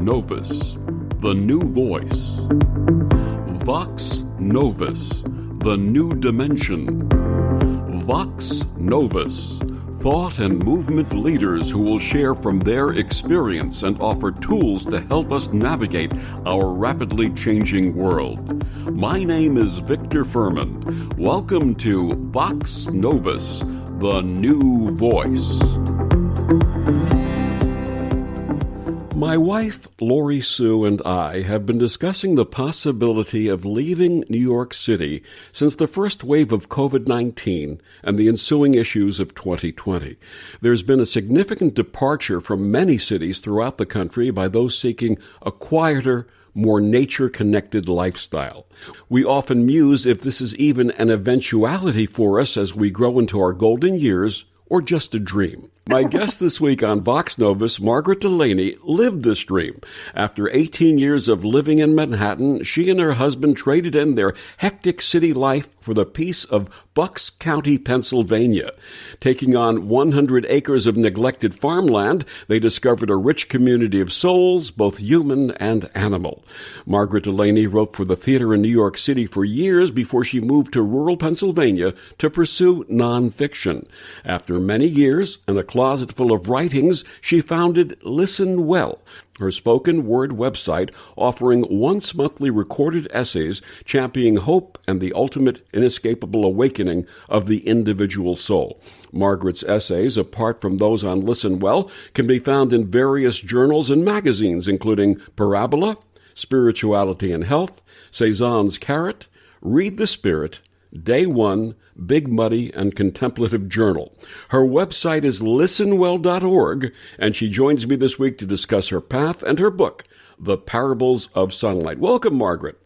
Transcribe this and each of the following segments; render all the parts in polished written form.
Novus, the new voice. Vox Novus, the new dimension. Vox Novus, thought and movement leaders who will share from their experience and offer tools to help us navigate our rapidly changing world. My name is Victor Furman. Welcome to Vox Novus, the new voice. My wife, Lori Sue, and I have been discussing the possibility of leaving New York City since the first wave of COVID-19 and the ensuing issues of 2020. There's been a significant departure from many cities throughout the country by those seeking a quieter, more nature-connected lifestyle. We often muse if this is even an eventuality for us as we grow into our golden years, or just a dream. My guest this week on Vox Novus, Margaret Delaney, lived this dream. After 18 years of living in Manhattan, she and her husband traded in their hectic city life for the peace of Bucks County, Pennsylvania. Taking on 100 acres of neglected farmland, they discovered a rich community of souls, both human and animal. Margaret Delaney wrote for the theater in New York City for years before she moved to rural Pennsylvania to pursue nonfiction. After many years and a closet full of writings, she founded Listen Well, her spoken word website offering once-monthly recorded essays championing hope and the ultimate inescapable awakening of the individual soul. Margaret's essays, apart from those on Listen Well, can be found in various journals and magazines, including Parabola, Spirituality and Health, Cezanne's Carrot, Read the Spirit, Day One, Big Muddy, and Contemplative Journal. Her website is listenwell.org, and she joins me this week to discuss her path and her book, The Parables of Sunlight. Welcome, Margaret.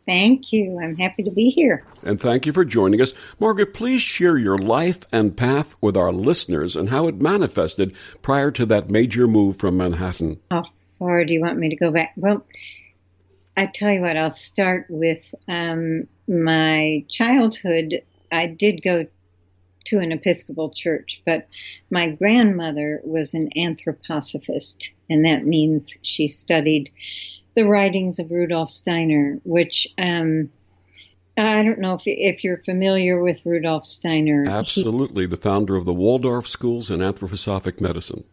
Thank you. I'm happy to be here. And thank you for joining us. Margaret, please share your life and path with our listeners and how it manifested prior to that major move from Manhattan. How far do you want me to go back? Well, I tell you what, I'll start with my childhood. I did go to an Episcopal church, but my grandmother was an anthroposophist, and that means she studied the writings of Rudolf Steiner, which I don't know if you're familiar with Rudolf Steiner. Absolutely, the founder of the Waldorf schools in anthroposophic medicine.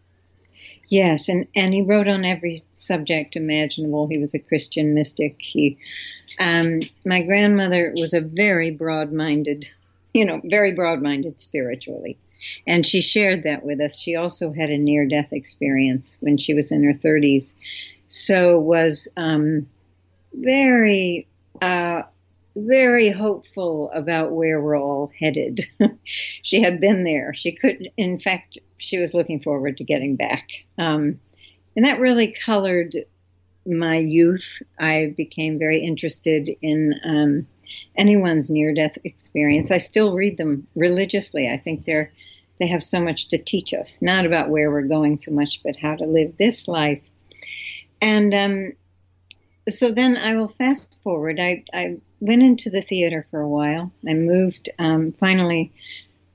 Yes, and he wrote on every subject imaginable. He was a Christian mystic. My grandmother was a very broad-minded spiritually. And she shared that with us. She also had a near-death experience when she was in her 30s. So was very, very hopeful about where we're all headed. She had been there. She was looking forward to getting back. And that really colored my youth. I became very interested in anyone's near-death experience. I still read them religiously. I think they have so much to teach us, not about where we're going so much, but how to live this life. And so then I will fast forward. I went into the theater for a while. I moved, finally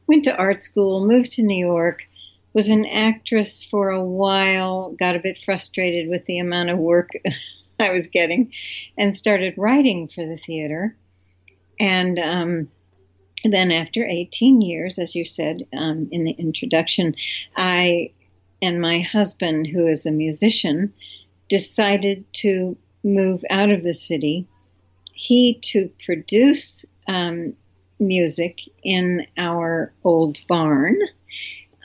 went to art school, moved to New York, was an actress for a while, got a bit frustrated with the amount of work I was getting, and started writing for the theater. And then after 18 years, as you said in the introduction, I and my husband, who is a musician, decided to move out of the city. He to produce music in our old barn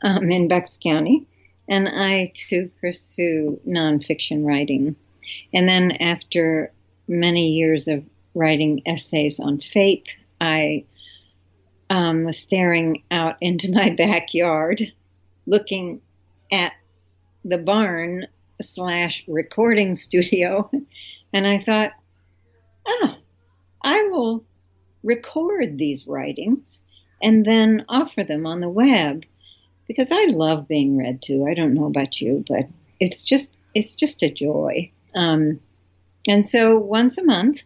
in Bucks County, and I to pursue nonfiction writing. And then after many years of writing essays on faith, I was staring out into my backyard, looking at the barn / recording studio, and I thought, I will record these writings and then offer them on the web, because I love being read to. I don't know about you, but it's just a joy. And so once a month,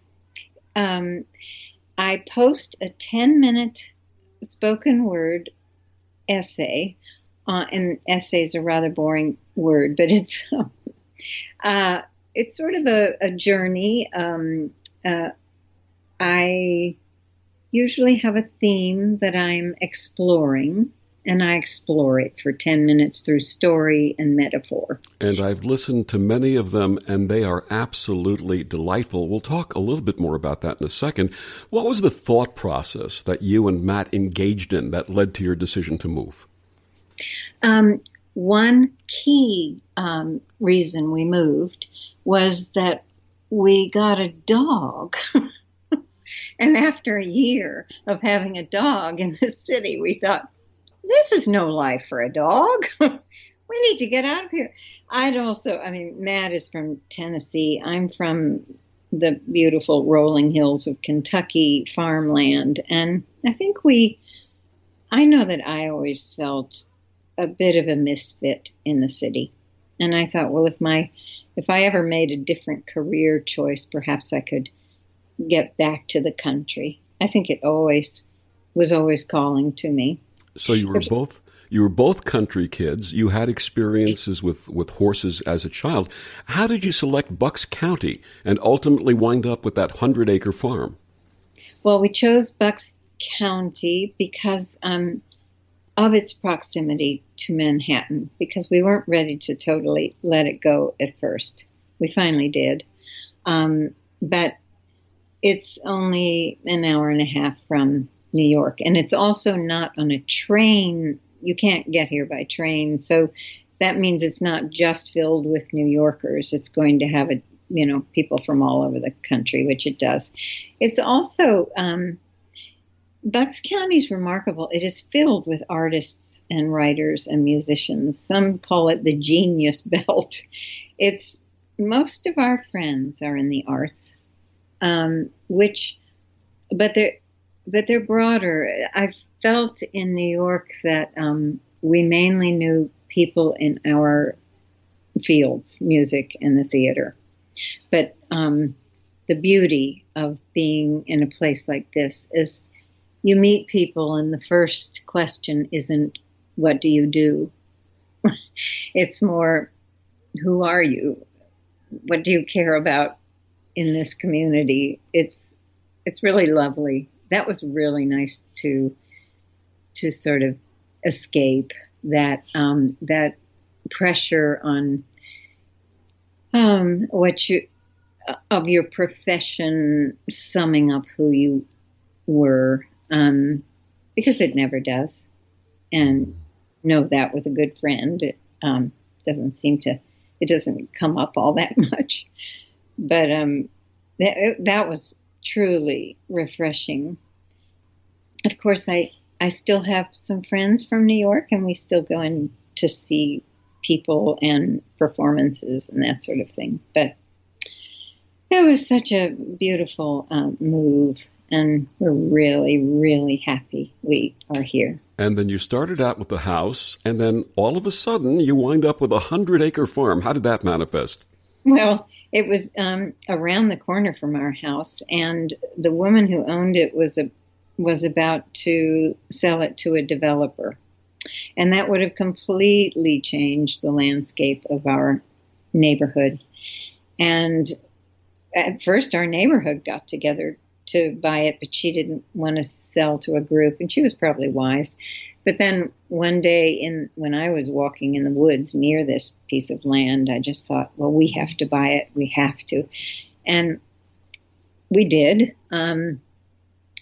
I post a 10-minute spoken word essay, and essay is a rather boring word, but it's it's sort of a journey. I usually have a theme that I'm exploring, and I explore it for 10 minutes through story and metaphor. And I've listened to many of them, and they are absolutely delightful. We'll talk a little bit more about that in a second. What was the thought process that you and Matt engaged in that led to your decision to move? One key reason we moved was that we got a dog. And after a year of having a dog in the city, we thought, this is no life for a dog. We need to get out of here. Matt is from Tennessee. I'm from the beautiful rolling hills of Kentucky farmland. And I know that I always felt a bit of a misfit in the city. And I thought, well, if I ever made a different career choice, perhaps I could get back to the country. I think it was always calling to me. So you were both country kids. You had experiences with horses as a child. How did you select Bucks County and ultimately wind up with that 100-acre farm? Well, we chose Bucks County because of its proximity to Manhattan, because we weren't ready to totally let it go at first. We finally did. But it's only an hour and a half from New York, and it's also not on a train. You can't get here by train, so that means it's not just filled with New Yorkers. It's going to have people from all over the country, which it does. It's also Bucks County is remarkable. It is filled with artists and writers and musicians. Some call it the Genius Belt. Most of our friends are in the arts, but they're broader. I've felt in New York that we mainly knew people in our fields, music and the theater. But the beauty of being in a place like this is you meet people and the first question isn't, what do you do? It's more, who are you? What do you care about in this community? It's really lovely. That was really nice to sort of escape that pressure on of your profession summing up who you were, because it never does. And know that with a good friend, it doesn't come up all that much. But that was truly refreshing. Of course, I still have some friends from New York, and we still go in to see people and performances and that sort of thing. But it was such a beautiful move, and we're really, really happy we are here. And then you started out with the house, and then all of a sudden you wind up with a 100-acre farm. How did that manifest? Well, it was around the corner from our house, and the woman who owned it was about to sell it to a developer. And that would have completely changed the landscape of our neighborhood. And at first, our neighborhood got together to buy it, but she didn't want to sell to a group, and she was probably wise. But then one day when I was walking in the woods near this piece of land, I just thought, well, we have to buy it. We have to. And we did. And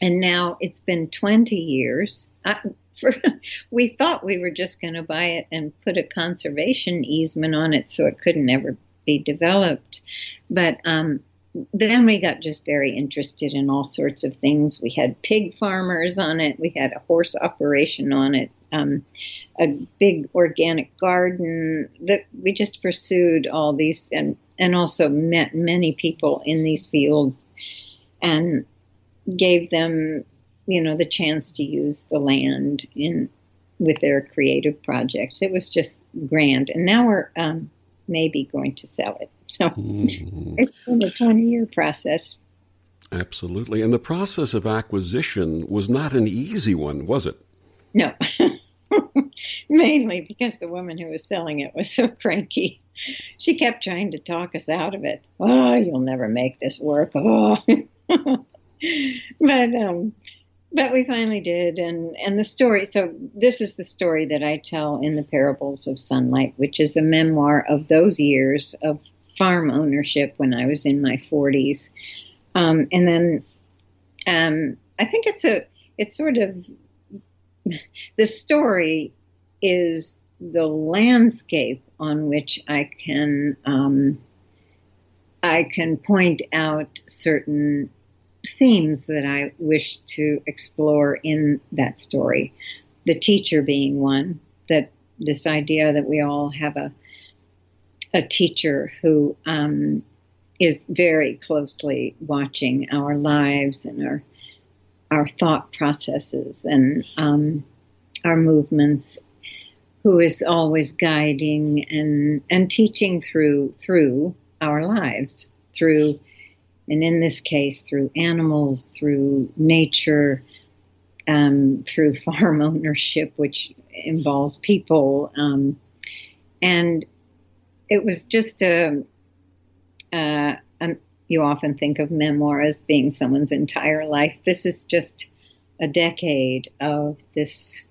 now it's been 20 years. We thought we were just going to buy it and put a conservation easement on it so it couldn't ever be developed. But then we got just very interested in all sorts of things. We had pig farmers on it. We had a horse operation on it, a big organic garden. We just pursued all these and also met many people in these fields and gave them, the chance to use the land with their creative projects. It was just grand. And now we're maybe going to sell it. So It's been a 20-year process. Absolutely. And the process of acquisition was not an easy one, was it? No. Mainly because the woman who was selling it was so cranky. She kept trying to talk us out of it. Oh, you'll never make this work. Oh. but but we finally did, and the story. So this is the story that I tell in the Parables of Sunlight, which is a memoir of those years of farm ownership when I was in my 40s, and then I think it's sort of the story is the landscape on which I can point out certain themes that I wish to explore in that story. The teacher being one, that this idea that we all have a teacher who is very closely watching our lives and our thought processes and our movements, who is always guiding and teaching through our lives, and in this case, through animals, through nature, through farm ownership, which involves people. And it was just you often think of memoir as being someone's entire life. This is just a decade of this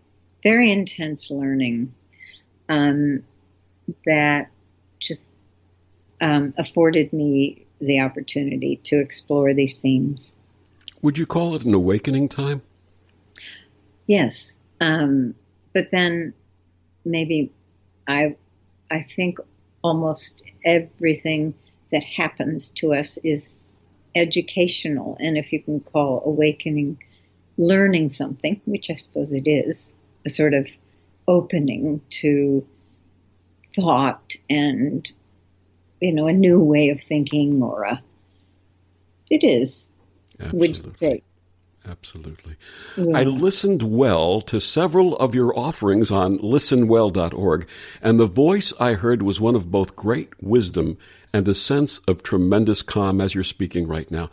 very intense learning that just afforded me the opportunity to explore these themes. Would you call it an awakening time? Yes. But then maybe I think almost everything that happens to us is educational. And if you can call awakening learning something, which I suppose it is, a sort of opening to thought and, a new way of thinking it is. Absolutely. Would you say? Absolutely. Yeah. I listened well to several of your offerings on listenwell.org, and the voice I heard was one of both great wisdom and a sense of tremendous calm as you're speaking right now.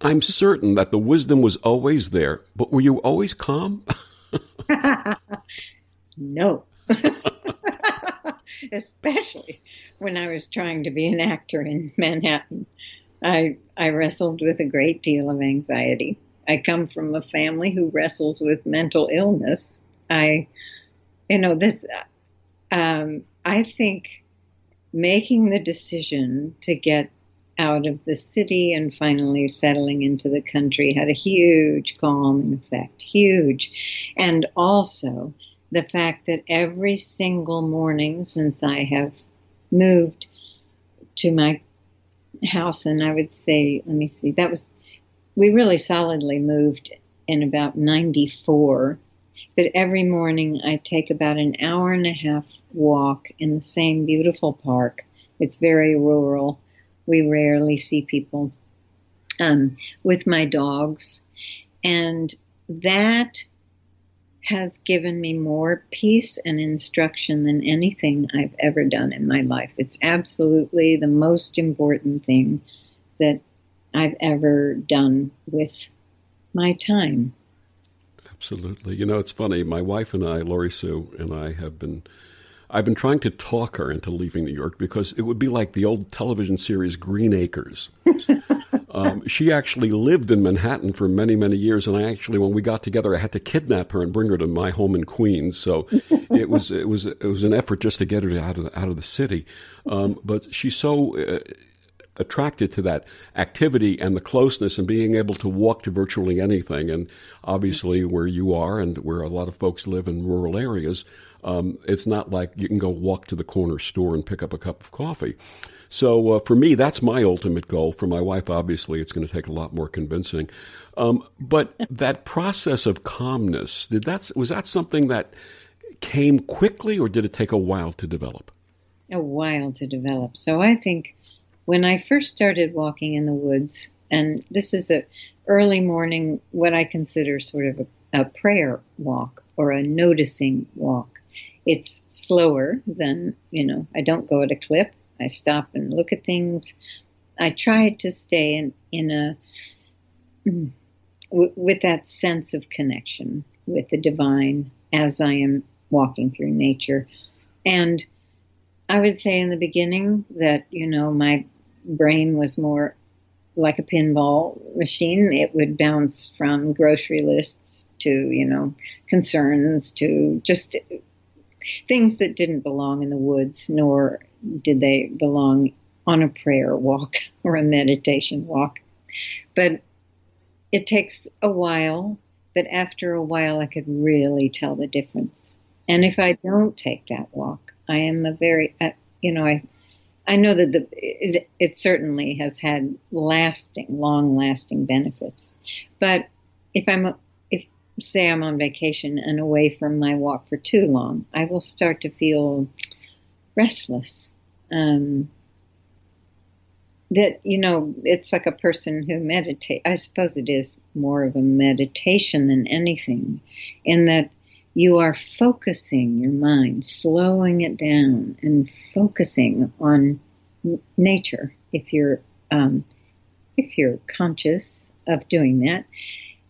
I'm certain that the wisdom was always there, but were you always calm? No. Especially when I was trying to be an actor in Manhattan. I wrestled with a great deal of anxiety. I come from a family who wrestles with mental illness. I think making the decision to get out of the city and finally settling into the country had a huge calming effect, huge. And also the fact that every single morning since I have moved to my house, and I would say, we really solidly moved in about 94, but every morning I take about an hour and a half walk in the same beautiful park. It's very rural. We rarely see people, with my dogs. And that has given me more peace and instruction than anything I've ever done in my life. It's absolutely the most important thing that I've ever done with my time. Absolutely. It's funny. My wife and I, Lori Sue, and I've been trying to talk her into leaving New York because it would be like the old television series Green Acres. She actually lived in Manhattan for many, many years, and when we got together, I had to kidnap her and bring her to my home in Queens. So it was an effort just to get her out of the city. But she's so attracted to that activity and the closeness and being able to walk to virtually anything. And obviously, where you are and where a lot of folks live in rural areas, it's not like you can go walk to the corner store and pick up a cup of coffee. So for me, that's my ultimate goal. For my wife, obviously, it's going to take a lot more convincing. But that process of calmness, was that something that came quickly, or did it take a while to develop? A while to develop. So I think when I first started walking in the woods, and this is a early morning, what I consider sort of a prayer walk or a noticing walk. It's slower than, I don't go at a clip. I stop and look at things. I try to stay with that sense of connection with the divine as I am walking through nature. And I would say in the beginning that, my brain was more like a pinball machine. It would bounce from grocery lists to, concerns to just things that didn't belong in the woods, nor did they belong on a prayer walk or a meditation walk. But it takes a while, but after a while I could really tell the difference. And if I don't take that walk, I am I know that it certainly has had long lasting benefits. But if say I'm on vacation and away from my walk for too long, I will start to feel restless. It's like a person who meditates. I suppose it is more of a meditation than anything, in that you are focusing your mind, slowing it down, and focusing on nature. If you're conscious of doing that,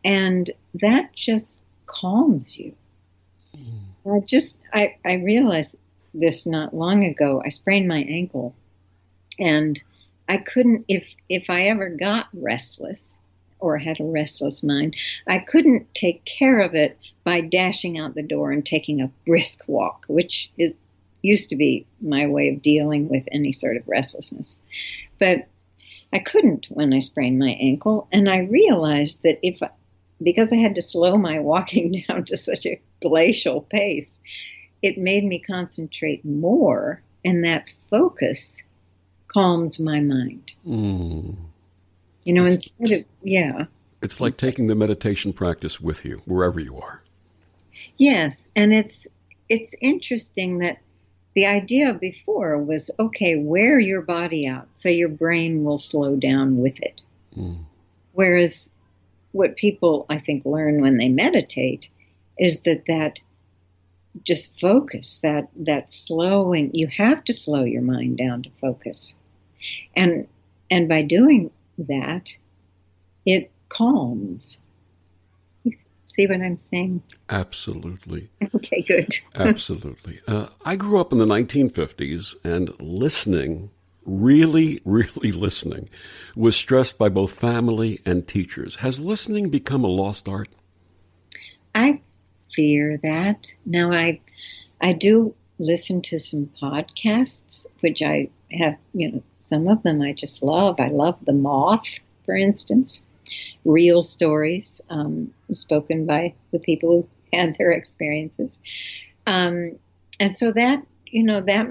and that just calms you. I realized this not long ago. I sprained my ankle, and I couldn't, if I ever got restless or had a restless mind, I couldn't take care of it by dashing out the door and taking a brisk walk, which used to be my way of dealing with any sort of restlessness. But I couldn't when I sprained my ankle, and I realized that because I had to slow my walking down to such a glacial pace, it made me concentrate more, and that focus calmed my mind. It's like taking the meditation practice with you wherever you are. Yes, and it's interesting that the idea before was, okay, wear your body out so your brain will slow down with it. Whereas what people, I think, learn when they meditate is that just focus, that slowing, you have to slow your mind down to focus. And by doing that, it calms. See what I'm saying? Absolutely. Okay, good. Absolutely. I grew up in the 1950s, and listening, really, really listening, was stressed by both family and teachers. Has listening become a lost art? I fear that. Now, I do listen to some podcasts, which I have, some of them I just love. I love The Moth, for instance. Real stories spoken by the people who had their experiences. And so that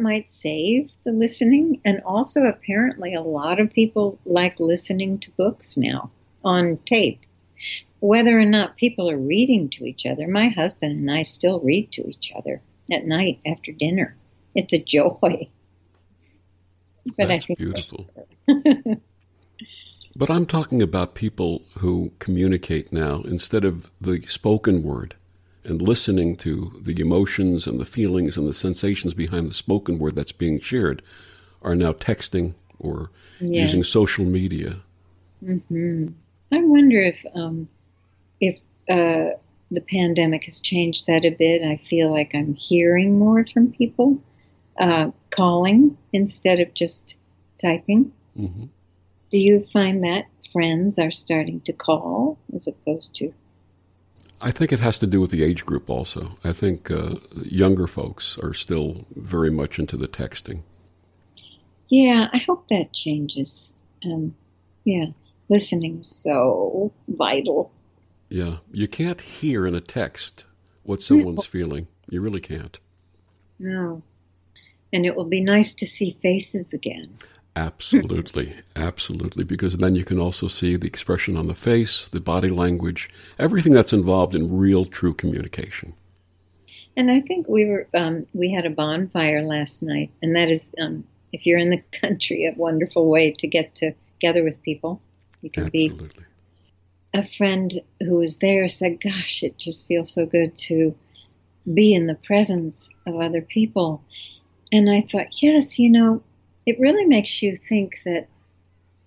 might save the listening. And also, apparently, a lot of people like listening to books now on tape. Whether or not people are reading to each other, my husband and I still read to each other at night after dinner. It's a joy. But That's beautiful. But I'm talking about people who communicate now instead of the spoken word, and listening to the emotions and the feelings and the sensations behind the spoken word that's being shared, are now texting or using social media. Mm-hmm. I wonder if the pandemic has changed that a bit. I feel like I'm hearing more from people, calling instead of just typing. Mm-hmm. Do you find that friends are starting to call as opposed to? I think it has to do with the age group also. I think younger folks are still very much into the texting. Yeah, I hope that changes. Listening is so vital. Yeah, you can't hear in a text what someone's feeling. You really can't. No. And it will be nice to see faces again. Absolutely, absolutely, because then you can also see the expression on the face, the body language, everything that's involved in real, true communication. And I think we had a bonfire last night, and that is, if you're in the country, a wonderful way to get together with people. You can Absolutely. be. A friend who was there said, "Gosh, it just feels so good to be in the presence of other people." And I thought, yes, it really makes you think that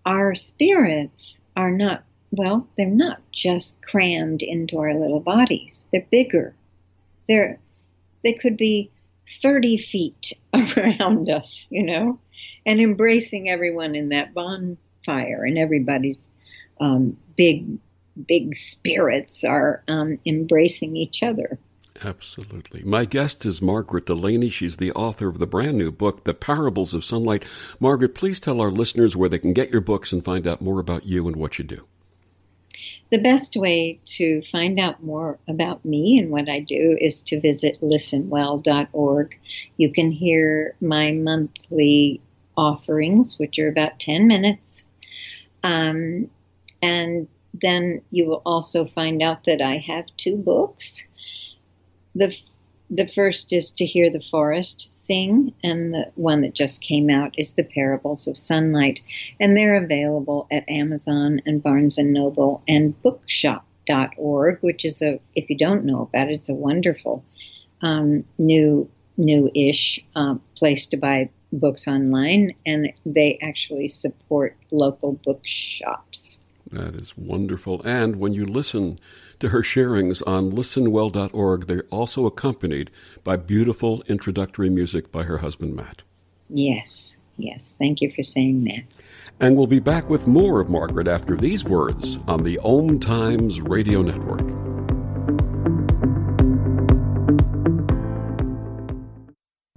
our spirits are not, they're not just crammed into our little bodies. They're bigger. They could be 30 feet around us, and embracing everyone in that bonfire, and everybody's big spirits are embracing each other. Absolutely. My guest is Margaret Delaney. She's the author of the brand new book, The Parables of Sunlight. Margaret, please tell our listeners where they can get your books and find out more about you and what you do. The best way to find out more about me and what I do is to visit listenwell.org. You can hear my monthly offerings, which are about 10 minutes. And then you will also find out that I have 2 books. The first is To Hear the Forest Sing, and the one that just came out is The Parables of Sunlight. And they're available at Amazon and Barnes & Noble and bookshop.org, which is if you don't know about it, it's a wonderful new-ish place to buy books online, and they actually support local bookshops. That is wonderful. And when you listen to her sharings on listenwell.org, they're also accompanied by beautiful introductory music by her husband, Matt. Yes. Thank you for saying that. And we'll be back with more of Margaret after these words on the Om Times Radio Network.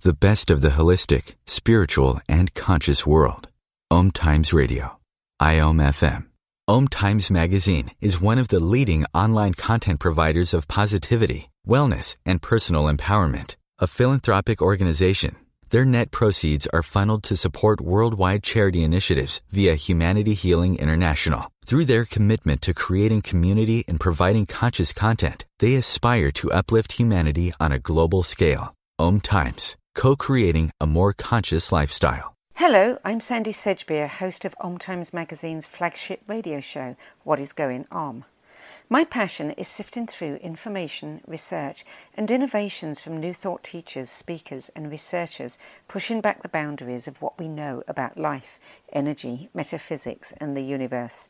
The best of the holistic, spiritual, and conscious world. Om Times Radio. IOM FM. Om Times Magazine is one of the leading online content providers of positivity, wellness, and personal empowerment. A philanthropic organization, their net proceeds are funneled to support worldwide charity initiatives via Humanity Healing International. Through their commitment to creating community and providing conscious content, they aspire to uplift humanity on a global scale. Om Times, co-creating a more conscious lifestyle. Hello, I'm Sandy Sedgbeer, host of Om Times Magazine's flagship radio show, What is Going Om. My passion is sifting through information, research, and innovations from new thought teachers, speakers, and researchers, pushing back the boundaries of what we know about life, energy, metaphysics, and the universe.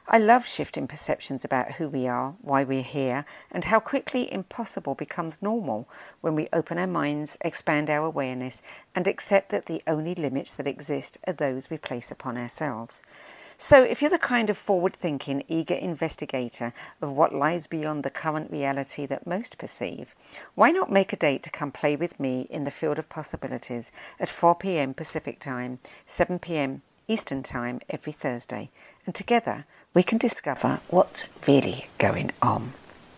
I love shifting perceptions about who we are, why we're here, and how quickly impossible becomes normal when we open our minds, expand our awareness, and accept that the only limits that exist are those we place upon ourselves. So if you're the kind of forward-thinking, eager investigator of what lies beyond the current reality that most perceive, why not make a date to come play with me in the field of possibilities at 4 p.m. Pacific Time, 7 p.m. Eastern Time every Thursday, and together we can discover what's really going on.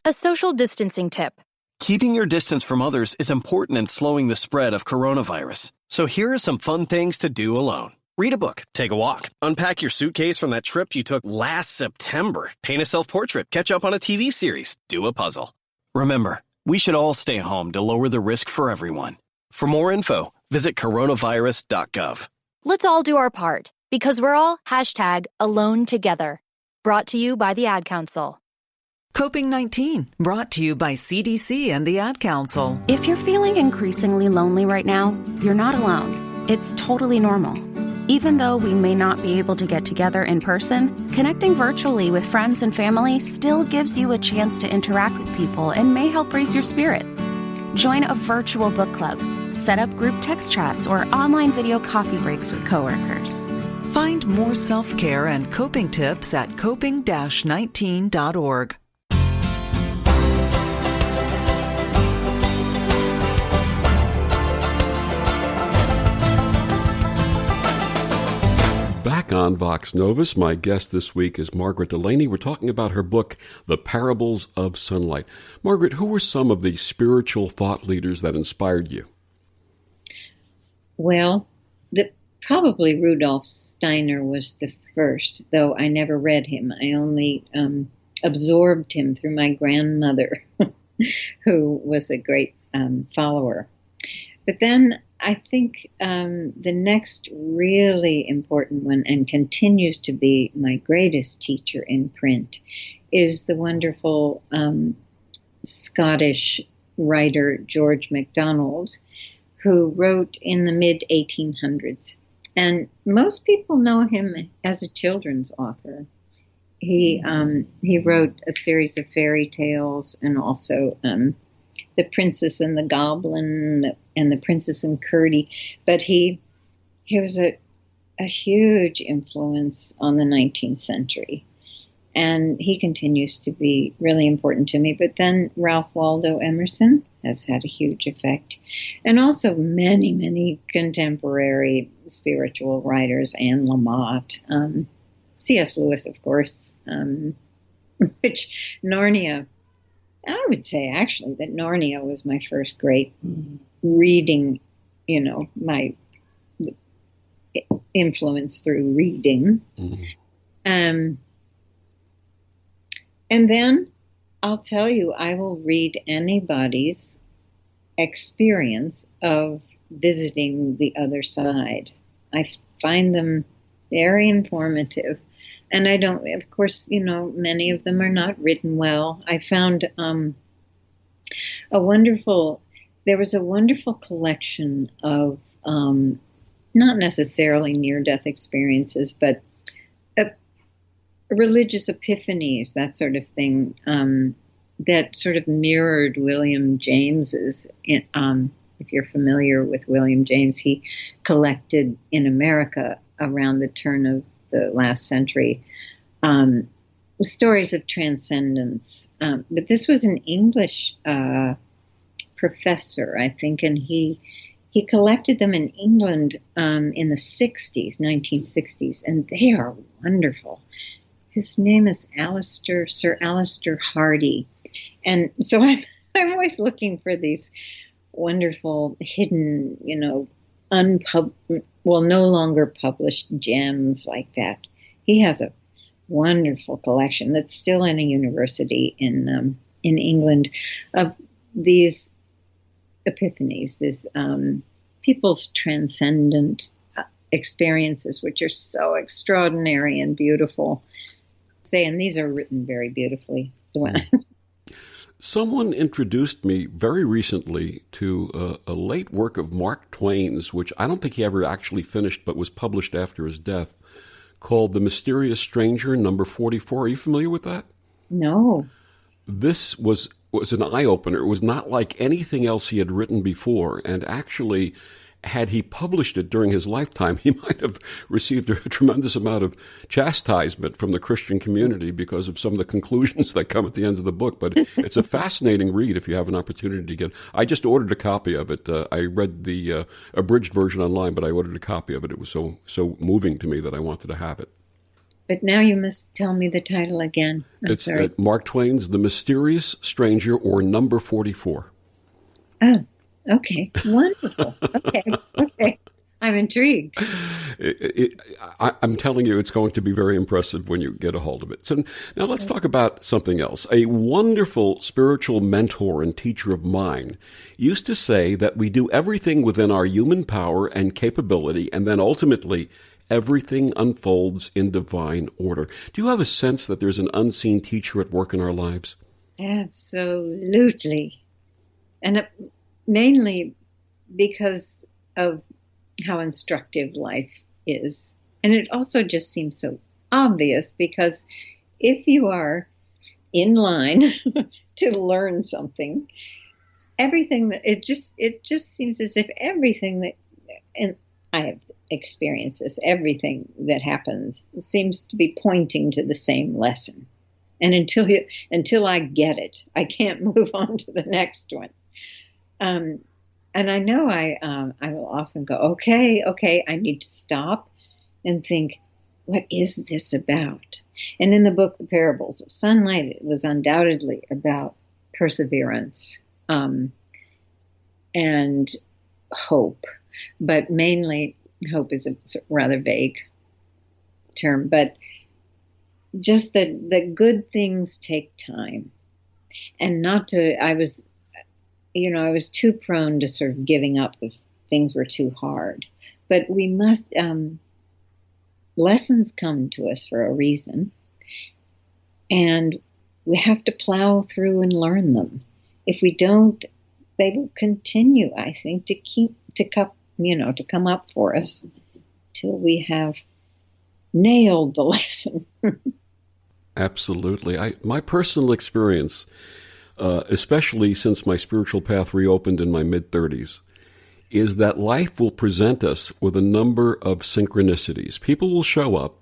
A social distancing tip. Keeping your distance from others is important in slowing the spread of coronavirus. So here are some fun things to do alone. Read a book, take a walk, unpack your suitcase from that trip you took last September, paint a self-portrait, catch up on a TV series, do a puzzle. Remember, we should all stay home to lower the risk for everyone. For more info, visit coronavirus.gov. Let's all do our part, because we're all #AloneTogether. Brought to you by the Ad Council. Coping-19, brought to you by CDC and the Ad Council. If you're feeling increasingly lonely right now, you're not alone. It's totally normal. Even though we may not be able to get together in person, connecting virtually with friends and family still gives you a chance to interact with people and may help raise your spirits. Join a virtual book club, set up group text chats, or online video coffee breaks with coworkers. Find more self-care and coping tips at coping-19.org. Back on Vox Novus, my guest this week is Margaret Delaney. We're talking about her book, The Parables of Sunlight. Margaret, who were some of the spiritual thought leaders that inspired you? Well, probably Rudolf Steiner was the first, though I never read him. I only absorbed him through my grandmother, who was a great follower. But then I think the next really important one, and continues to be my greatest teacher in print, is the wonderful Scottish writer George MacDonald, who wrote in the mid-1800s. And most people know him as a children's author. He wrote a series of fairy tales and also the The Princess and the Goblin and The Princess and Curdie. But he was a huge influence on the 19th century. And he continues to be really important to me. But then Ralph Waldo Emerson has had a huge effect. And also many, many contemporary spiritual writers, Anne Lamott, C.S. Lewis, of course, which Narnia, I would say actually that Narnia was my first great reading, my influence through reading. Mm-hmm. And then I'll tell you, I will read anybody's experience of visiting the other side. I find them very informative. And I don't, of course, many of them are not written well. I found there was a wonderful collection of not necessarily near-death experiences, but religious epiphanies, that sort of thing, that sort of mirrored William James's. If you're familiar with William James, he collected in America around the turn of the last century stories of transcendence. But this was an English professor, I think, and he collected them in England in the 1960s, and they are wonderful. His name is Sir Alister Hardy. And so I'm always looking for these wonderful, hidden, no longer published gems like that. He has a wonderful collection that's still in a university in England of these epiphanies, these people's transcendent experiences, which are so extraordinary and beautiful. And these are written very beautifully. Someone introduced me very recently to a late work of Mark Twain's, which I don't think he ever actually finished, but was published after his death, called The Mysterious Stranger, number 44. Are you familiar with that? No. This was an eye-opener. It was not like anything else he had written before, and actually, had he published it during his lifetime, he might have received a tremendous amount of chastisement from the Christian community because of some of the conclusions that come at the end of the book. But it's a fascinating read if you have an opportunity to get. I just ordered a copy of it. I read the abridged version online, but I ordered a copy of it. It was so moving to me that I wanted to have it. But now you must tell me the title again. It's Mark Twain's The Mysterious Stranger, or number 44. Oh. Okay, wonderful. Okay. I'm intrigued. I'm telling you, it's going to be very impressive when you get a hold of it. So now let's talk about something else. A wonderful spiritual mentor and teacher of mine used to say that we do everything within our human power and capability, and then ultimately everything unfolds in divine order. Do you have a sense that there's an unseen teacher at work in our lives? Absolutely. And mainly because of how instructive life is. And it also just seems so obvious, because if you are in line to learn something, everything that it just seems as if everything that, and I have experienced this, everything that happens seems to be pointing to the same lesson. And until I get it, I can't move on to the next one. And I know I will often go, okay, I need to stop and think, what is this about? And in the book, The Parables of Sunlight, it was undoubtedly about perseverance and hope. But mainly, hope is a rather vague term, but just that good things take time. And I was too prone to sort of giving up if things were too hard. But we must, lessons come to us for a reason. And we have to plow through and learn them. If we don't, they will continue, I think, to come up for us till we have nailed the lesson. Absolutely. My personal experience especially since my spiritual path reopened in my mid-30s, is that life will present us with a number of synchronicities. People will show up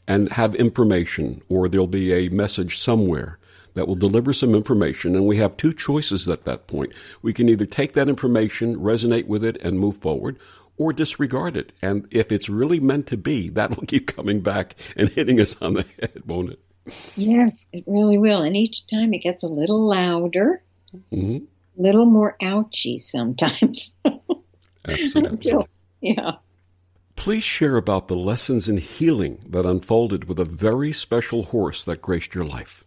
and have information, or there'll be a message somewhere that will deliver some information, and we have two choices at that point. We can either take that information, resonate with it, and move forward, or disregard it. And if it's really meant to be, that'll keep coming back and hitting us on the head, won't it? Yes, it really will. And each time it gets a little louder, Mm-hmm. a little more ouchy sometimes. Absolutely. So, yeah. Please share about the lessons in healing that unfolded with a very special horse that graced your life.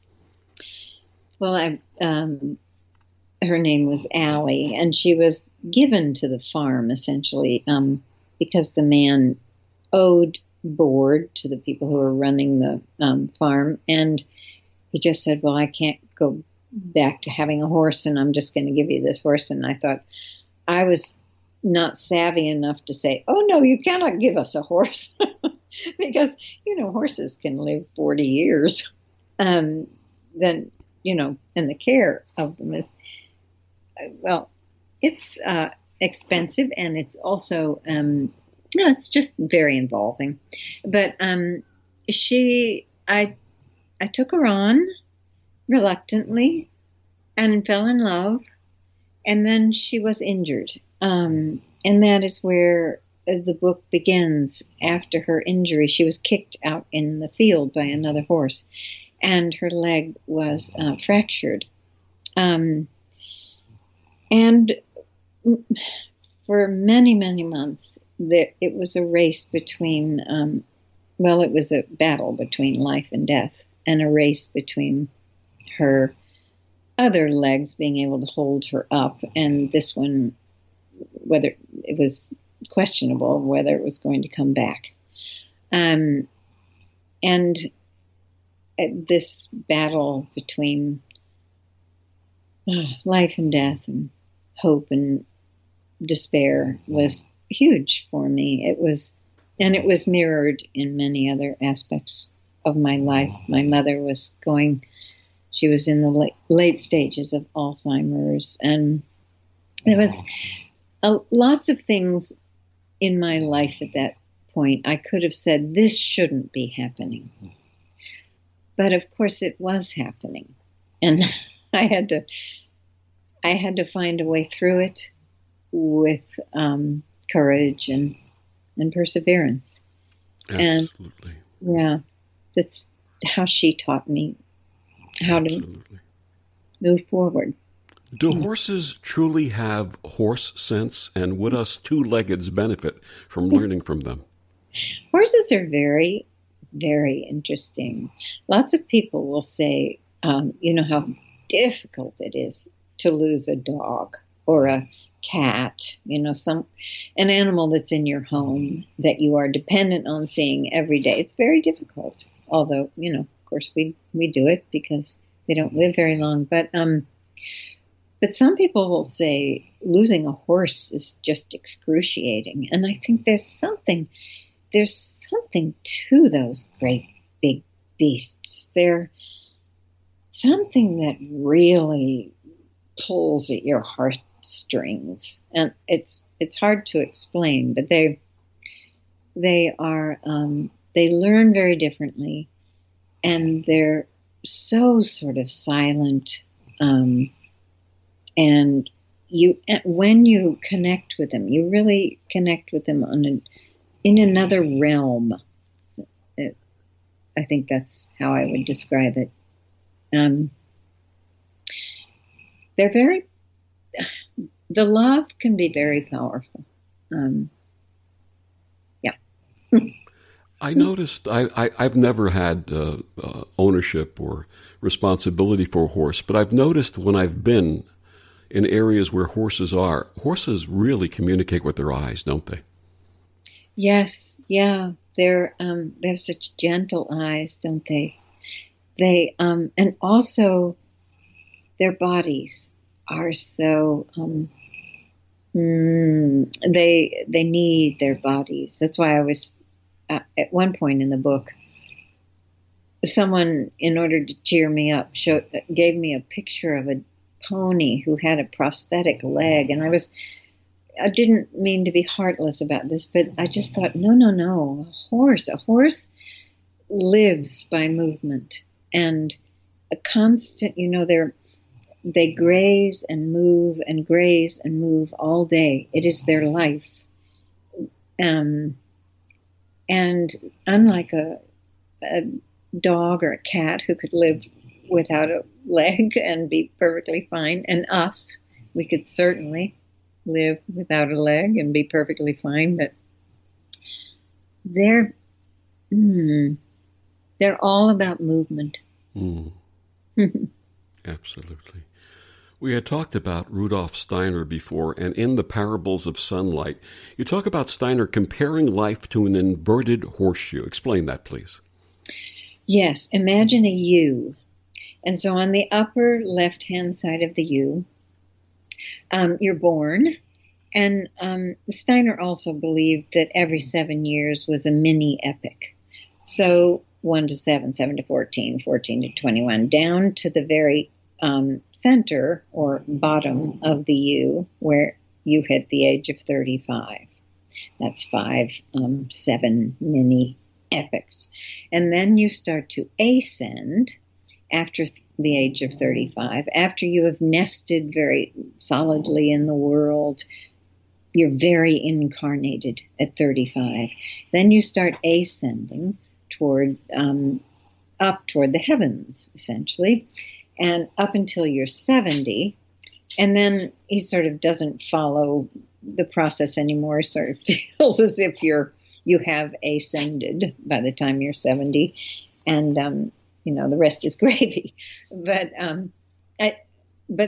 Well, her name was Allie, and she was given to the farm, essentially, because the man owed board to the people who were running the farm, and he just said, well, I can't go back to having a horse, and I'm just going to give you this horse. And I thought, I was not savvy enough to say, oh, no, you cannot give us a horse, because, horses can live 40 years. Then, and the care of them is, well, it's expensive, and it's also, it's just very involving. But I took her on reluctantly and fell in love, and then she was injured. And that is where the book begins. After her injury, she was kicked out in the field by another horse, and her leg was fractured. And for many, many months, it was a race between, it was a battle between life and death, and a race between her other legs being able to hold her up, and this one, whether it was questionable whether it was going to come back. And this battle between life and death and hope and despair was huge for me. It was mirrored in many other aspects of my life. My mother she was in the late stages of Alzheimer's, and there was lots of things in my life at that point. I could have said, this shouldn't be happening. But of course it was happening. And I had to find a way through it with courage and perseverance. Absolutely. And yeah, that's how she taught me how to move forward. Do horses truly have horse sense, and would us two-leggeds benefit from learning from them? Horses are very, very interesting. Lots of people will say, how difficult it is to lose a dog or a cat, an animal that's in your home that you are dependent on seeing every day. It's very difficult, although, of course we do it because they don't live very long. But some people will say losing a horse is just excruciating. And I think there's something to those great big beasts. They're something that really pulls at your heartstrings. And it's hard to explain, but they are, they learn very differently, and they're so sort of silent, and when you connect with them, you really connect with them in another realm. I think that's how I would describe it. The love can be very powerful. I noticed I've never had ownership or responsibility for a horse, but I've noticed when I've been in areas where horses really communicate with their eyes, don't they? Yes, yeah. They have such gentle eyes, don't they? They and also their bodies are so they need their bodies. That's why I was at one point in the book, someone, in order to cheer me up, gave me a picture of pony who had a prosthetic leg. And I didn't mean to be heartless about this, but I just thought, no, a horse lives by movement and a constant, they graze and move all day. It is their life. And unlike a dog or a cat who could live without a leg and be perfectly fine, and us, we could certainly live without a leg and be perfectly fine, but they're all about movement. Absolutely. We had talked about Rudolf Steiner before, and in The Parables of Sunlight, you talk about Steiner comparing life to an inverted horseshoe. Explain that, please. Yes, imagine a U. And so on the upper left-hand side of the U, you're born. And Steiner also believed that every 7 years was a mini epic. So 1 to 7, 7 to 14, 14 to 21, down to the very center or bottom of the U, where you hit the age of 35. That's 7 mini epics. And then you start to ascend after the age of 35, after you have nested very solidly in the world. You're very incarnated at 35. Then you start ascending toward up toward the heavens, essentially, and up until you're 70. And then he sort of doesn't follow the process anymore, sort of feels as if you have ascended by the time you're 70, and the rest is gravy. But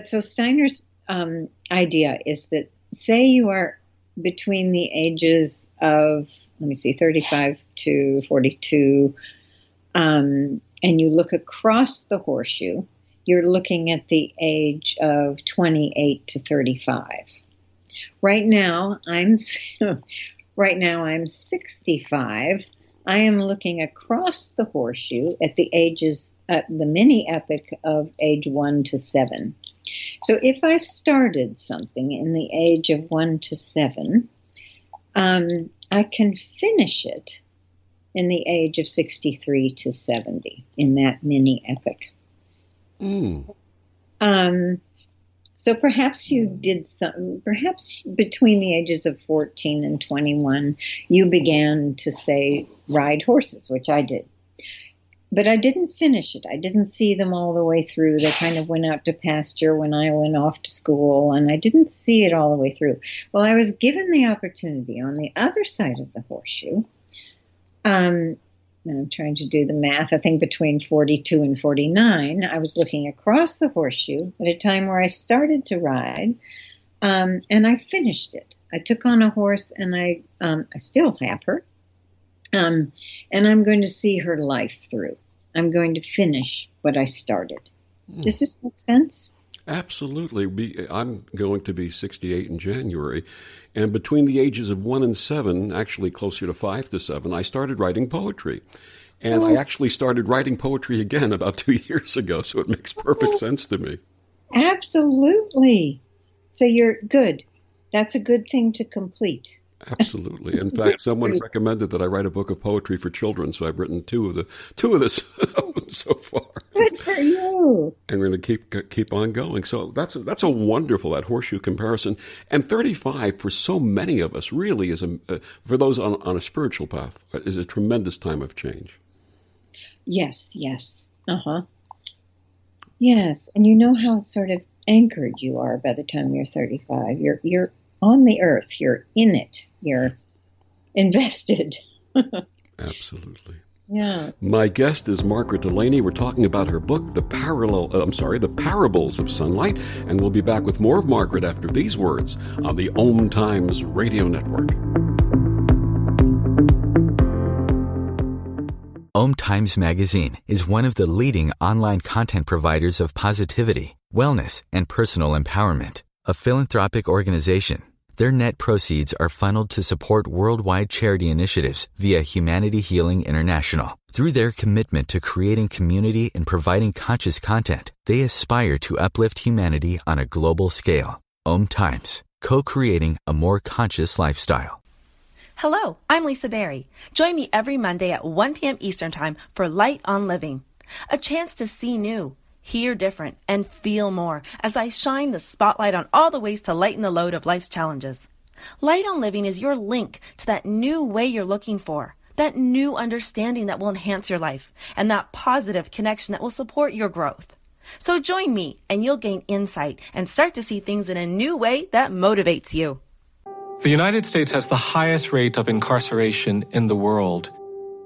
so Steiner's idea is that, say you are between the ages of 35 to 42, and you look across the horseshoe, you're looking at the age of 28 to 35. Right now I'm 65. I am looking across the horseshoe at the ages, the mini epic of age 1 to 7. So if I started something in the age of 1 to 7, I can finish it in the age of 63 to 70 in that mini epic. So perhaps you did something, perhaps between the ages of 14 and 21, you began to, say, ride horses, which I did. But I didn't finish it. I didn't see them all the way through. They kind of went out to pasture when I went off to school, and I didn't see it all the way through. Well, I was given the opportunity on the other side of the horseshoe. I'm trying to do the math. I think between 42 and 49, I was looking across the horseshoe at a time where I started to ride, and I finished it. I took on a horse, and I still have her. And I'm going to see her life through. I'm going to finish what I started. Does this make sense? Absolutely. I'm going to be 68 in January. And between the ages of 1 and 7, actually closer to 5 to 7, I started writing poetry. And I actually started writing poetry again about 2 years ago, so it makes perfect sense to me. Absolutely. So you're good. That's a good thing to complete. Absolutely. In fact, someone recommended that I write a book of poetry for children, so I've written two of them so far. Good for you. And we're going to keep on going. So that's a wonderful, that horseshoe comparison. And 35 for so many of us really is for those on a spiritual path is a tremendous time of change. Yes. Yes, and you know how sort of anchored you are by the time you're 35. You're on the earth. You're in it. You're invested. Absolutely. Yeah. My guest is Margaret Delaney. We're talking about her book, The Parables of Sunlight, and we'll be back with more of Margaret after these words on the Om Times Radio Network. Om Times Magazine is one of the leading online content providers of positivity, wellness, and personal empowerment. A philanthropic organization, their net proceeds are funneled to support worldwide charity initiatives via Humanity Healing International Through their commitment to creating community and providing conscious content, they aspire to uplift humanity on a global scale. Times, co-creating a more conscious lifestyle. Hello, I'm Lisa Berry. Join me every Monday at 1 p.m. Eastern Time for Light on Living. A chance to see new, hear different, and feel more as I shine the spotlight on all the ways to lighten the load of life's challenges. Light on Living is your link to that new way you're looking for, that new understanding that will enhance your life, and that positive connection that will support your growth. So join me and you'll gain insight and start to see things in a new way that motivates you. The United States has the highest rate of incarceration in the world.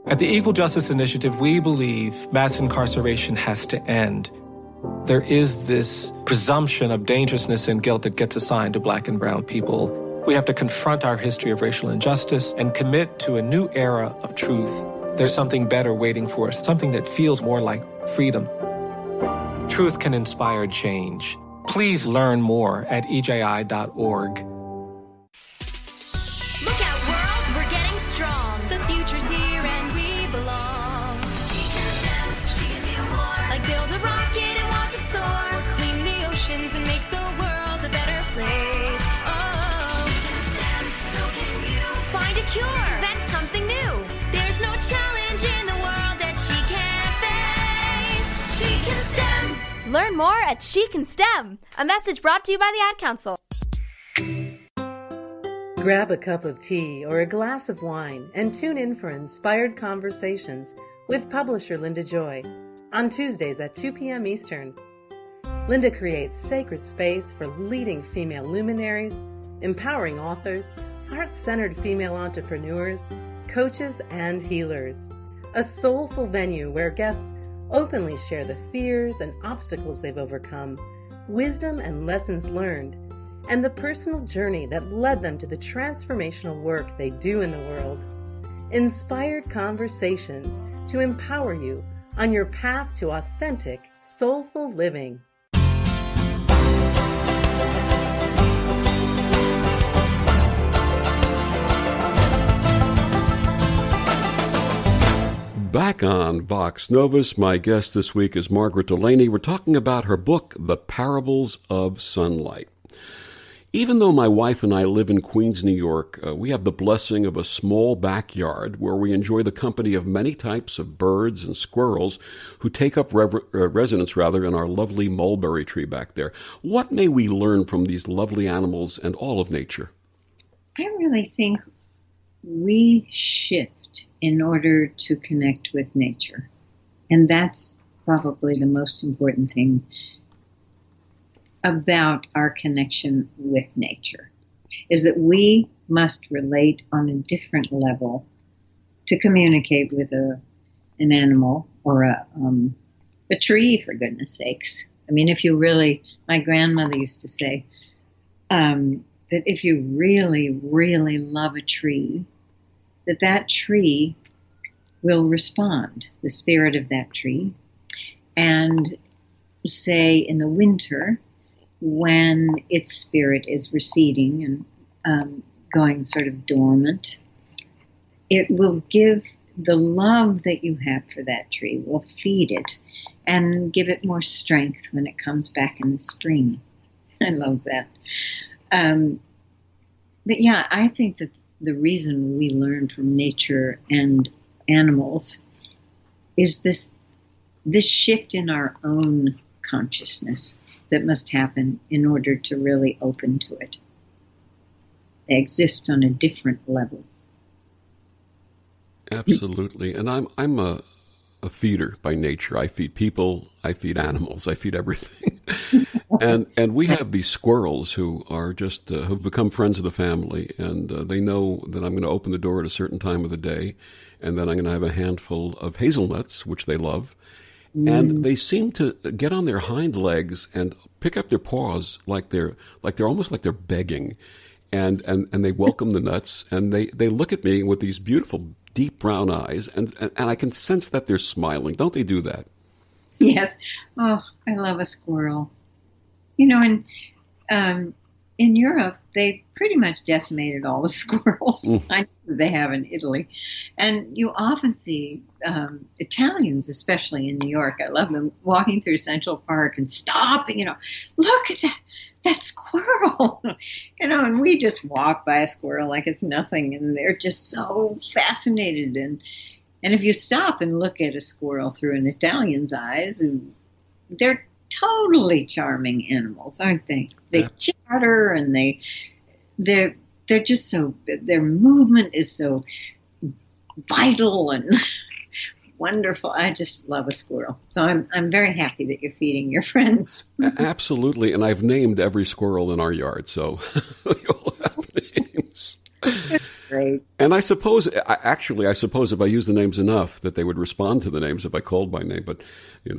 At the Equal Justice Initiative, we believe mass incarceration has to end. There is this presumption of dangerousness and guilt that gets assigned to Black and brown people. We have to confront our history of racial injustice and commit to a new era of truth. There's something better waiting for us, something that feels more like freedom. Truth can inspire change. Please learn more at EJI.org. Look out, world, we're getting strong. The future's here and we belong. She can STEM, she can do more. Like build a rocket and watch it soar. Or clean the oceans and make the world a better place. Oh, she can STEM, so can you. Find a cure, invent something new. There's no challenge in the world that she can't face. She can STEM. Learn more at She Can STEM. A message brought to you by the Ad Council. Grab a cup of tea or a glass of wine and tune in for Inspired Conversations with publisher Linda Joy on Tuesdays at 2 p.m. Eastern. Linda creates sacred space for leading female luminaries, empowering authors, heart-centered female entrepreneurs, coaches, and healers. A soulful venue where guests openly share the fears and obstacles they've overcome, wisdom and lessons learned, and the personal journey that led them to the transformational work they do in the world. Inspired Conversations to empower you on your path to authentic, soulful living. Back on Vox Novus, my guest this week is Margaret Delaney. We're talking about her book, The Parables of Sunlight. Even though my wife and I live in Queens, New York, we have the blessing of a small backyard where we enjoy the company of many types of birds and squirrels who take up residence in our lovely mulberry tree back there. What may we learn from these lovely animals and all of nature? I really think we shift in order to connect with nature. And that's probably the most important thing about our connection with nature, is that we must relate on a different level to communicate with an animal or a tree, for goodness sakes. I mean, if you really, my grandmother used to say that if you really, really love a tree, that tree will respond, the spirit of that tree. And say in the winter, when its spirit is receding and going sort of dormant, it will give the love that you have for that tree, will feed it and give it more strength when it comes back in the spring. I love that. But yeah, I think that the reason we learn from nature and animals is this shift in our own consciousness that must happen in order to really open to it. They exist on a different level. Absolutely. And I'm a feeder by nature. I feed people, I feed animals, I feed everything. and we have these squirrels who are just who've become friends of the family, and they know that I'm going to open the door at a certain time of the day, and then I'm going to have a handful of hazelnuts, which they love. And they seem to get on their hind legs and pick up their paws like they're almost like they're begging, and they welcome the nuts, and they look at me with these beautiful deep brown eyes, and I can sense that they're smiling. Don't they do that? Yes. Oh, I love a squirrel. You know, and in Europe, they pretty much decimated all the squirrels. I know they have in Italy. And you often see Italians, especially in New York, I love them, walking through Central Park and stopping, look at that squirrel, and we just walk by a squirrel like it's nothing. And they're just so fascinated. And if you stop and look at a squirrel through an Italian's eyes, they're totally charming animals, aren't they? They chatter and they're just so, their movement is so vital and wonderful. I just love a squirrel. So I'm very happy that you're feeding your friends. Absolutely. And I've named every squirrel in our yard, so you'll have names. Great. And I suppose if I use the names enough that they would respond to the names if I called by name. But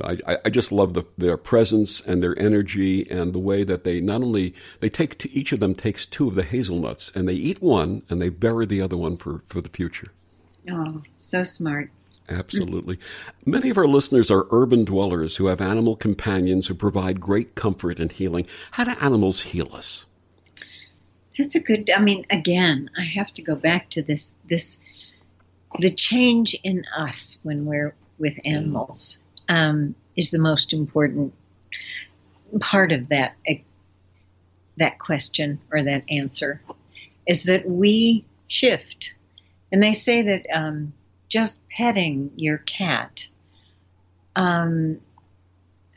I just love their presence and their energy and the way that they not only each of them takes 2 of the hazelnuts and they eat one and they bury the other one for the future. Oh, so smart. Absolutely. Many of our listeners are urban dwellers who have animal companions who provide great comfort and healing. How do animals heal us? That's again, I have to go back to this, the change in us when we're with animals is the most important part of that question or that answer, is that we shift. And they say that just petting your cat,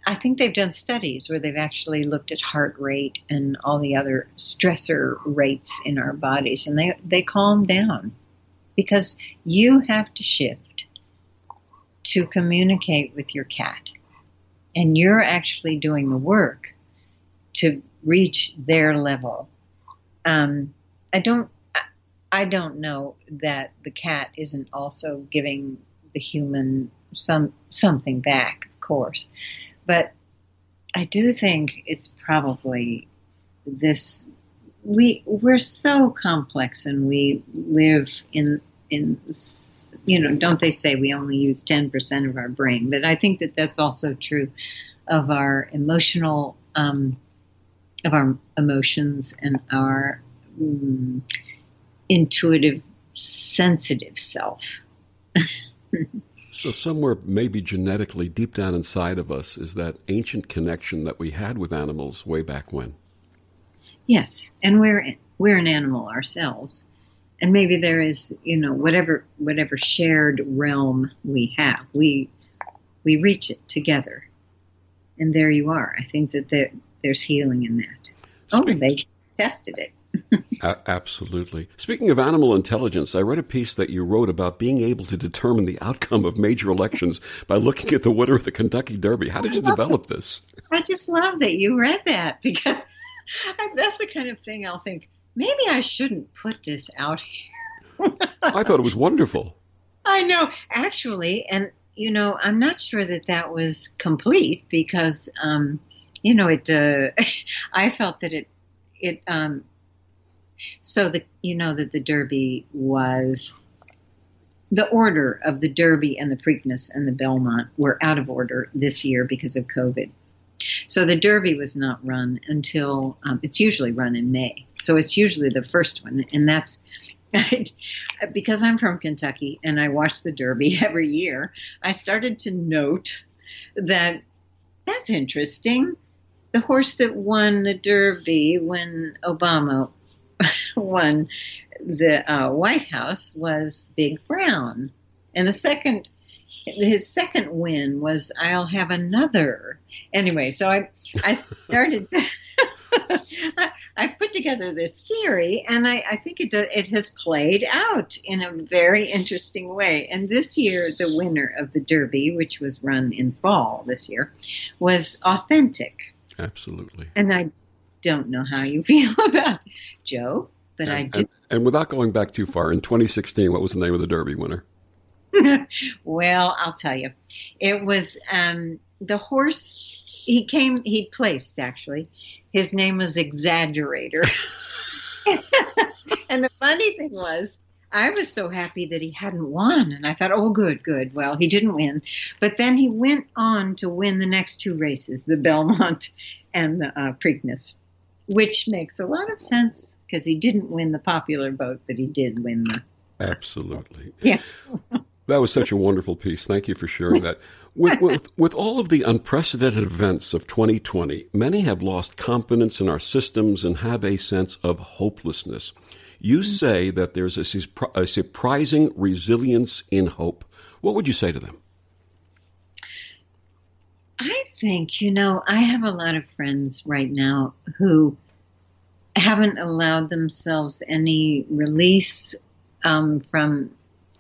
I think they've done studies where they've actually looked at heart rate and all the other stressor rates in our bodies, and they calm down because you have to shift to communicate with your cat, and you're actually doing the work to reach their level. I don't know that the cat isn't also giving the human something back, of course. But I do think it's probably this, we're so complex and we live in don't they say we only use 10% of our brain? But I think that that's also true of our emotional, of our emotions and our intuitive, sensitive self. So somewhere maybe genetically deep down inside of us is that ancient connection that we had with animals way back when. Yes, and we're an animal ourselves. And maybe there is, whatever shared realm we have, we reach it together. And there you are. I think that there's healing in that. They tested it. Absolutely. Speaking of animal intelligence, I read a piece that you wrote about being able to determine the outcome of major elections by looking at the winner of the Kentucky Derby. How did you develop this? I just love that you read that, because that's the kind of thing I'll think, maybe I shouldn't put this out here. I thought it was wonderful. I know, actually, and, I'm not sure that was complete because, I felt that it so that the Derby was, the order of the Derby and the Preakness and the Belmont were out of order this year because of COVID. So the Derby was not run until, it's usually run in May. So it's usually the first one. And that's, because I'm from Kentucky and I watch the Derby every year, I started to note that's interesting. The horse that won the Derby when Obama won the White House was Big Brown. And his second win was I'll Have Another. Anyway, so I started to, I put together this theory, and I think it has played out in a very interesting way. And this year, the winner of the Derby, which was run in fall this year, was Authentic. Absolutely. And I don't know how you feel about Joe, but I do. And without going back too far, in 2016, what was the name of the Derby winner? Well, I'll tell you. It was the horse, he placed, actually. His name was Exaggerator. And the funny thing was, I was so happy that he hadn't won. And I thought, oh, good. Well, he didn't win. But then he went on to win the next two races, the Belmont and the Preakness. which makes a lot of sense because he didn't win the popular vote, but he did win the. Absolutely. Yeah. That was such a wonderful piece. Thank you for sharing that. With all of the unprecedented events of 2020, many have lost confidence in our systems and have a sense of hopelessness. You say that there's a surprising resilience in hope. What would you say to them? I think, I have a lot of friends right now who haven't allowed themselves any release from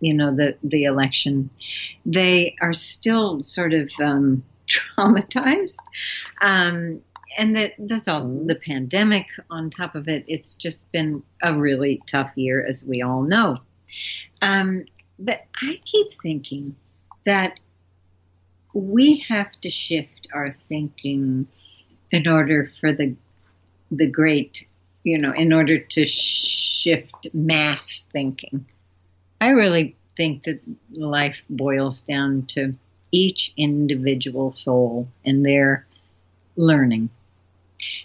the election. They are still sort of traumatized. And there's all the pandemic on top of it. It's just been a really tough year, as we all know. But I keep thinking that we have to shift our thinking in order for the great, in order to shift mass thinking. I really think that life boils down to each individual soul and their learning.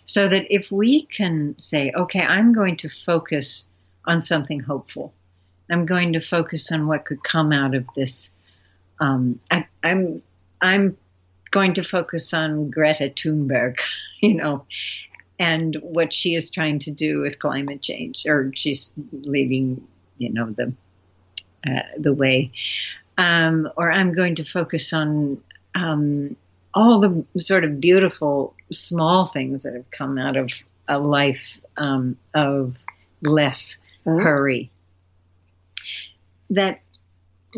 So that if we can say, okay, I'm going to focus on something hopeful. I'm going to focus on what could come out of this. I'm going to focus on Greta Thunberg, and what she is trying to do with climate change, or she's leading, the way. Or I'm going to focus on all the sort of beautiful small things that have come out of a life of less hurry. That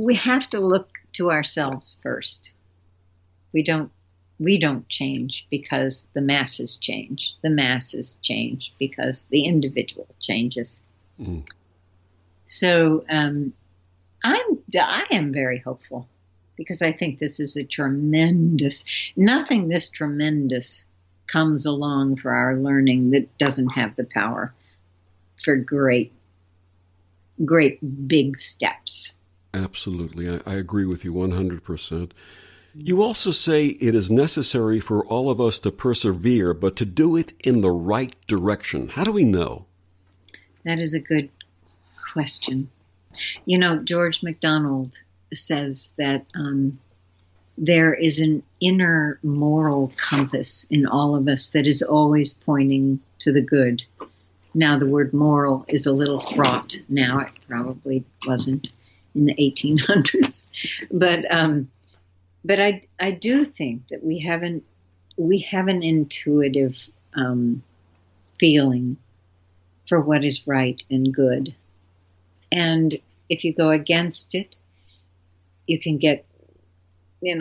we have to look to ourselves first. We don't change because the masses change. The masses change because the individual changes. Mm. So I am very hopeful because I think this is nothing this tremendous comes along for our learning that doesn't have the power for great big steps. Absolutely. I agree with you 100%. You also say it is necessary for all of us to persevere, but to do it in the right direction. How do we know? That is a good question. George MacDonald says that there is an inner moral compass in all of us that is always pointing to the good. Now, the word moral is a little fraught now. It probably wasn't in the 1800s. But I do think that we have an intuitive feeling for what is right and good. And if you go against it, you can get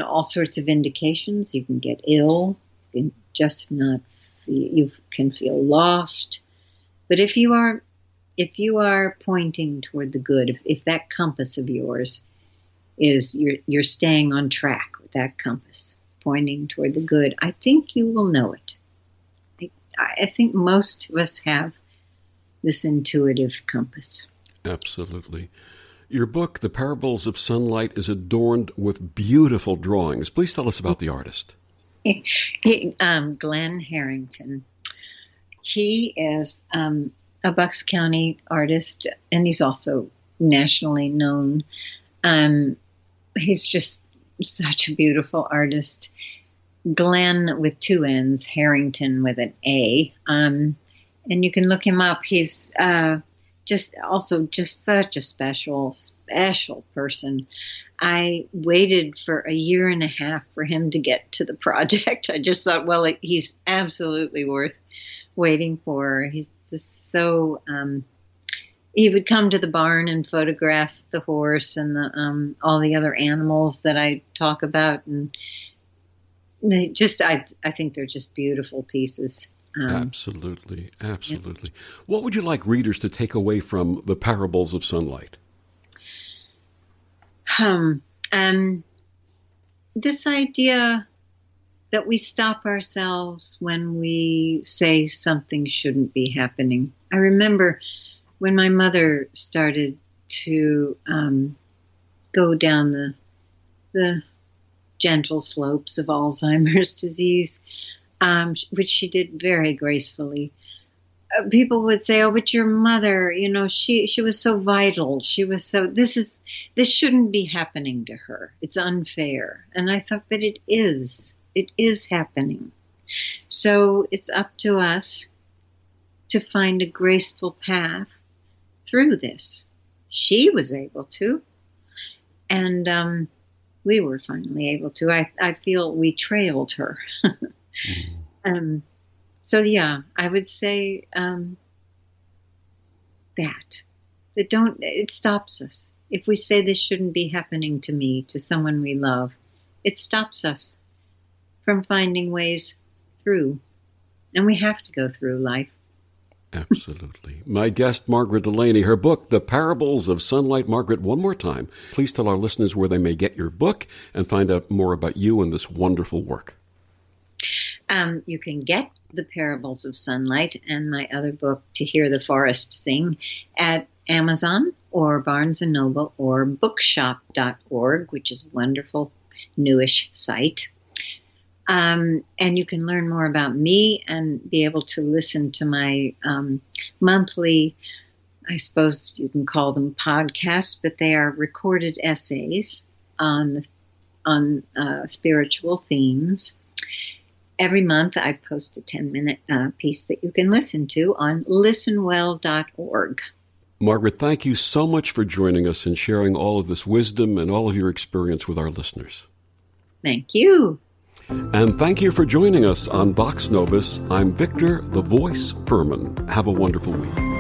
all sorts of indications. You can get ill. You can just not you can feel lost. But if you are pointing toward the good, if that compass of yours is you're staying on track with that compass, pointing toward the good, I think you will know it. I think most of us have this intuitive compass. Absolutely. Your book, The Parables of Sunlight, is adorned with beautiful drawings. Please tell us about the artist. Glenn Harrington. He is a Bucks County artist, and he's also nationally known. He's just such a beautiful artist. Glenn with two N's, Harrington with an A. And you can look him up. He's just such a special person. I waited for a year and a half for him to get to the project. I just thought, well, he's absolutely worth waiting for. He's just so, he would come to the barn and photograph the horse and the all the other animals that I talk about. And they just, I think they're just beautiful pieces. Absolutely. Yeah. What would you like readers to take away from The Parables of Sunlight? This idea that we stop ourselves when we say something shouldn't be happening. I remember when my mother started to go down the gentle slopes of Alzheimer's disease, which she did very gracefully. people would say, "Oh, but your mother, she was so vital. She was so, this shouldn't be happening to her. It's unfair." And I thought, but it is happening. So it's up to us to find a graceful path through this. She was able to, and we were finally able to. I feel we trailed her. So yeah, I would say that it stops us. If we say this shouldn't be happening to me, to someone we love, it stops us from finding ways through. And we have to go through life. Absolutely. My guest, Margaret Delaney, her book, The Parables of Sunlight. Margaret, one more time, please tell our listeners where they may get your book and find out more about you and this wonderful work. You can get The Parables of Sunlight and my other book, To Hear the Forest Sing, at Amazon or Barnes & Noble or bookshop.org, which is a wonderful, newish site. And you can learn more about me and be able to listen to my monthly, I suppose you can call them podcasts, but they are recorded essays on spiritual themes. Every month I post a 10-minute piece that you can listen to on listenwell.org. Margaret, thank you so much for joining us and sharing all of this wisdom and all of your experience with our listeners. Thank you. And thank you for joining us on Vox Novus. I'm Victor, the Voice Furman. Have a wonderful week.